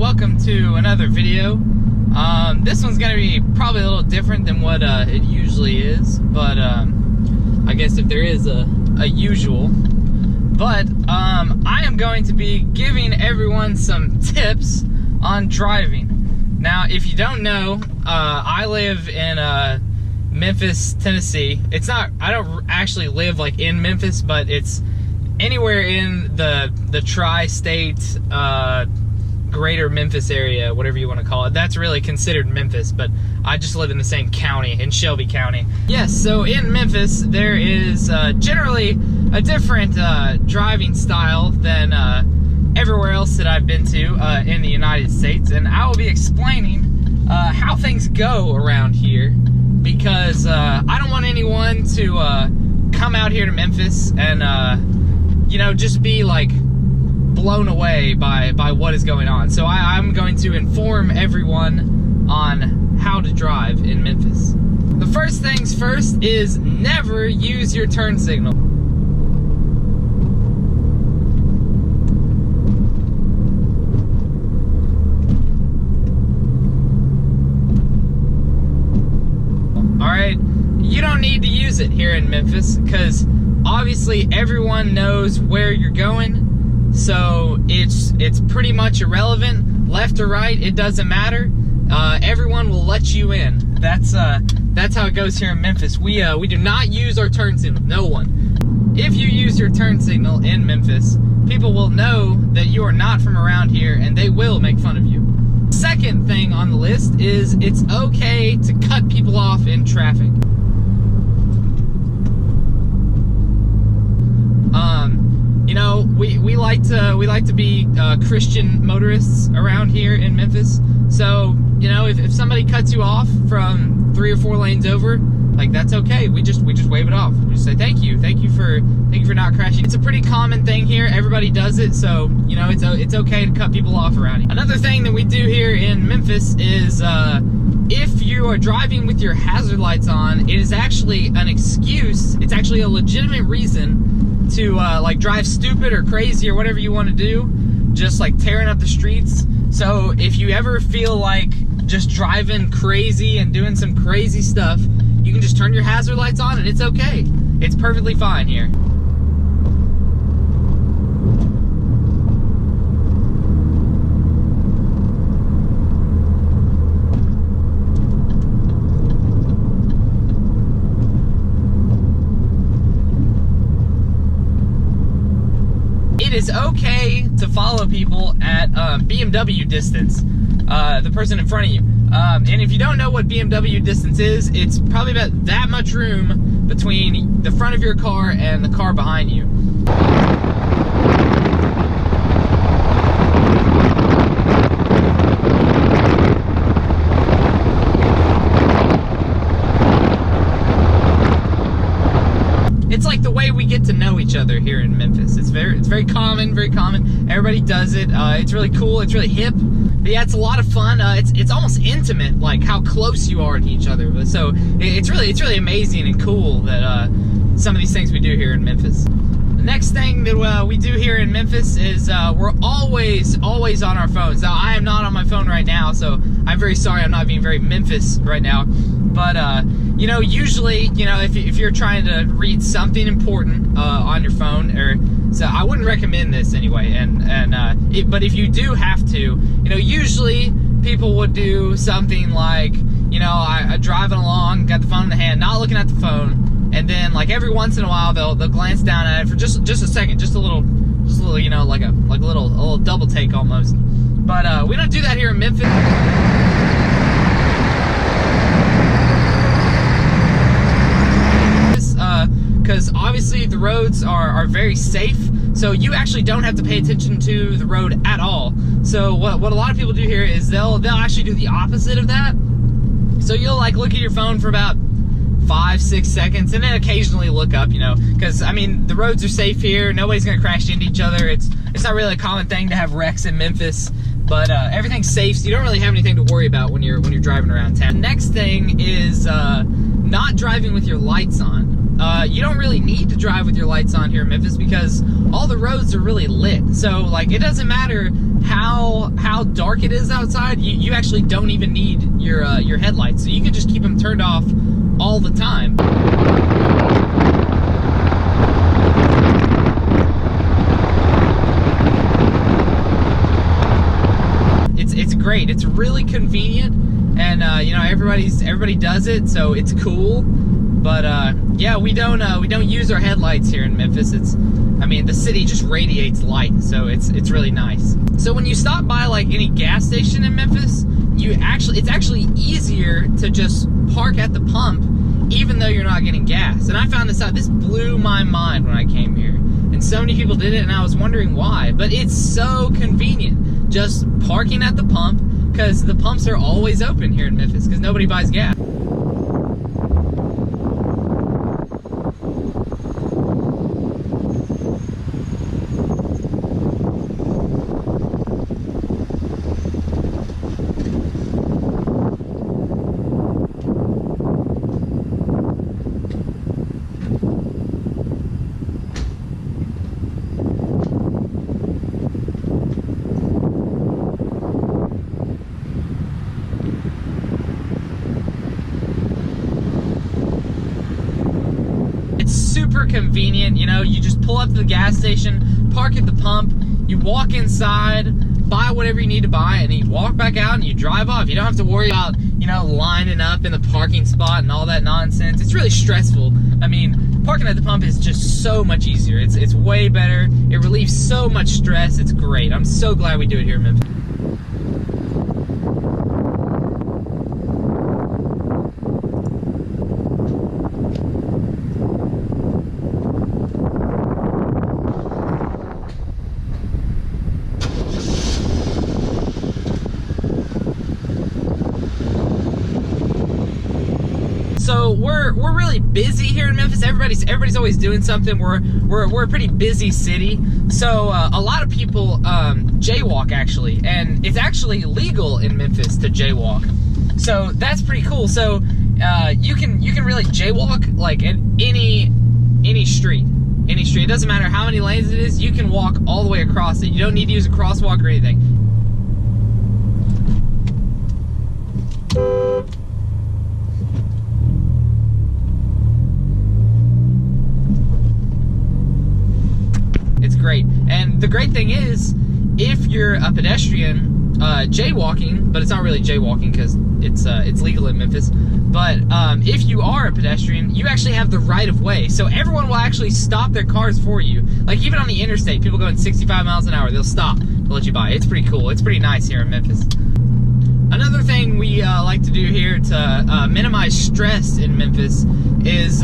welcome to another video. This one's gonna be probably a little different than what it usually is, but I guess if there is a usual. But I am going to be giving everyone some tips on driving. Now, if you don't know, I live in Memphis, Tennessee. It's not, I don't actually live like in Memphis, but it's anywhere in the tri-state greater Memphis area, whatever you want to call it. That's really considered Memphis, but I just live in the same county, in Shelby County. Yes, so in Memphis there is generally a different driving style than everywhere else that I've been to in the United States, and I will be explaining how things go around here, because I don't want anyone to come out here to Memphis and you know, just be like blown away by what is going on. So I'm going to inform everyone on how to drive in Memphis. The first things first is never use your turn signal. Alright, you don't need to use it here in Memphis because obviously everyone knows where you're going. So it's pretty much irrelevant, left or right, it doesn't matter. Everyone will let you in. That's how it goes here in Memphis. We do not use our turn signal. No one. If you use your turn signal in Memphis, people will know that you are not from around here, and they will make fun of you. Second thing on the list is it's okay to cut people off in traffic. You know, we like to be Christian motorists around here in Memphis. So, you know, if somebody cuts you off from 3 or 4 lanes over, like, that's okay. We just wave it off. We just say thank you for not crashing. It's a pretty common thing here. Everybody does it, so you know it's okay to cut people off around here. Another thing that we do here in Memphis is if you are driving with your hazard lights on, it is actually an excuse. It's actually a legitimate reason to like drive stupid or crazy or whatever you want to do, just like tearing up the streets. So if you ever feel like just driving crazy and doing some crazy stuff, you can just turn your hazard lights on and it's okay. It's perfectly fine here. It is okay to follow people at BMW distance, the person in front of you. And if you don't know what BMW distance is, it's probably about that much room between the front of your car and the car behind you. It's like the way we get to know each other here in Memphis. It's very common, very common. Everybody does it. It's really cool. It's really hip. But yeah, it's a lot of fun. It's almost intimate, like how close you are to each other. So it's really amazing and cool that some of these things we do here in Memphis. The next thing that we do here in Memphis is we're always on our phones. Now, I am not on my phone right now, so I'm very sorry I'm not being very Memphis right now. But you know, usually, you know, if you're trying to read something important on your phone, or so I wouldn't recommend this anyway. But if you do have to, you know, usually people would do something like, you know, I driving along, got the phone in the hand, not looking at the phone, and then like every once in a while they'll glance down at it for just a second, just a little, you know, like a little double take almost. But we don't do that here in Memphis. Because obviously the roads are very safe, so you actually don't have to pay attention to the road at all. So what a lot of people do here is they'll actually do the opposite of that. So you'll like look at your phone for about 5-6 seconds and then occasionally look up, you know, because I mean the roads are safe here, nobody's gonna crash into each other. It's not really a common thing to have wrecks in Memphis, but everything's safe, so you don't really have anything to worry about when you're driving around town. The next thing is not driving with your lights on. you don't really need to drive with your lights on here in Memphis because all the roads are really lit. So like it doesn't matter how dark it is outside, you actually don't even need your headlights. So you can just keep them turned off all the time. It's great. It's really convenient, and you know, everybody does it, so it's cool. But yeah, we don't use our headlights here in Memphis. I mean, the city just radiates light, so it's really nice. So when you stop by like any gas station in Memphis, it's actually easier to just park at the pump, even though you're not getting gas. And I found this out. This blew my mind when I came here, and so many people did it, and I was wondering why. But it's so convenient. Just parking at the pump, because the pumps are always open here in Memphis because nobody buys gas. Super convenient, you know, you just pull up to the gas station, park at the pump, you walk inside, buy whatever you need to buy, and then you walk back out and you drive off. You don't have to worry about, you know, lining up in the parking spot and all that nonsense. It's really stressful. I mean, parking at the pump is just so much easier. It's way better. It relieves so much stress. It's great. I'm so glad we do it here in Memphis. So we're really busy here in Memphis. Everybody's always doing something. We're a pretty busy city. So a lot of people jaywalk actually, and it's actually legal in Memphis to jaywalk. So that's pretty cool. So you can really jaywalk like at any street. Any street. It doesn't matter how many lanes it is. You can walk all the way across it. You don't need to use a crosswalk or anything. It's great. And the great thing is, if you're a pedestrian jaywalking, but it's not really jaywalking because it's legal in Memphis, but if you are a pedestrian, you actually have the right of way. So everyone will actually stop their cars for you. Like even on the interstate, people going 65 miles an hour, they'll stop to let you by. It's pretty cool. It's pretty nice here in Memphis. Another thing we like to do here to minimize stress in Memphis is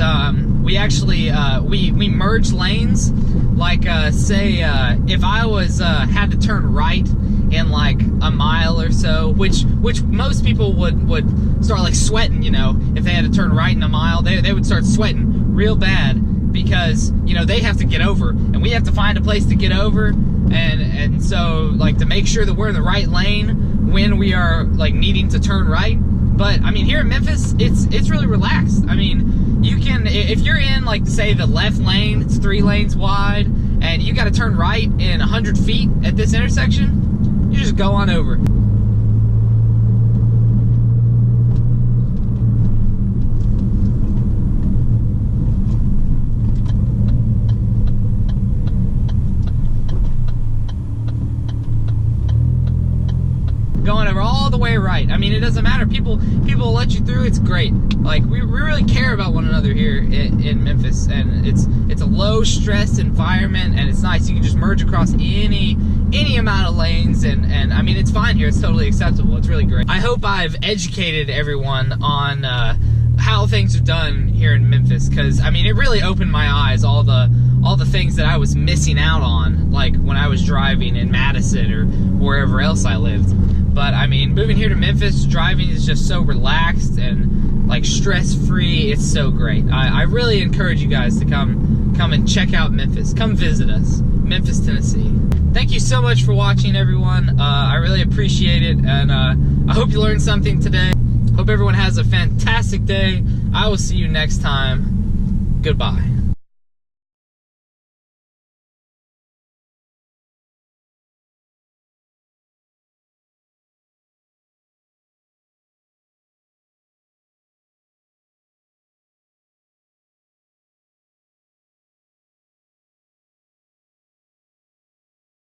we actually we merge lanes. Like say if I was had to turn right in like a mile or so, which most people would start like sweating, you know, if they had to turn right in a mile, they would start sweating real bad because, you know, they have to get over and we have to find a place to get over, and so like to make sure that we're in the right lane when we are like needing to turn right. But I mean, here in Memphis, it's really relaxed. I mean, you can, if you're in like say the left lane, it's 3 lanes wide, and you got to turn right in 100 feet at this intersection, you just go on over. Going over all the way right. I mean, it doesn't matter. People will let you through. It's great. Like we really care about one another here in Memphis, and it's a low stress environment, and it's nice. You can just merge across any amount of lanes, and I mean, it's fine here. It's totally acceptable. It's really great. I hope I've educated everyone on how things are done here in Memphis, because I mean, it really opened my eyes, all the things that I was missing out on, like when I was driving in Madison or wherever else I lived. But I mean, moving here to Memphis, driving is just so relaxed and like stress-free. It's so great. I really encourage you guys to come and check out Memphis. Come visit us, Memphis, Tennessee. Thank you so much for watching, everyone. I really appreciate it, and I hope you learned something today. Hope everyone has a fantastic day. I will see you next time. Goodbye.